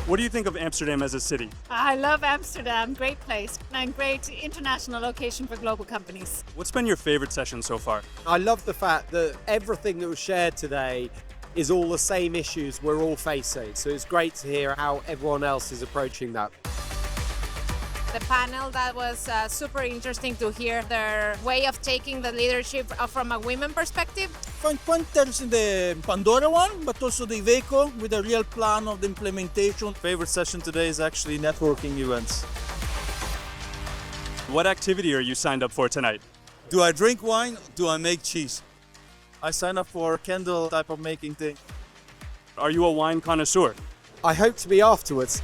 What do you think of Amsterdam as a city? I love Amsterdam, great place and great international location for global companies. What's been your favorite session so far? I love the fact that everything that was shared today is all the same issues we're all facing. So it's great to hear how everyone else is approaching that. The panel, that was super interesting to hear their way of taking the leadership from a women perspective. Find pointers in the Pandora one, but also the Iveco with a real plan of the implementation. Favorite session today is actually networking events. What activity are you signed up for tonight? Do I drink wine? Do I make cheese? I signed up for a candle type of making thing. Are you a wine connoisseur? I hope to be afterwards.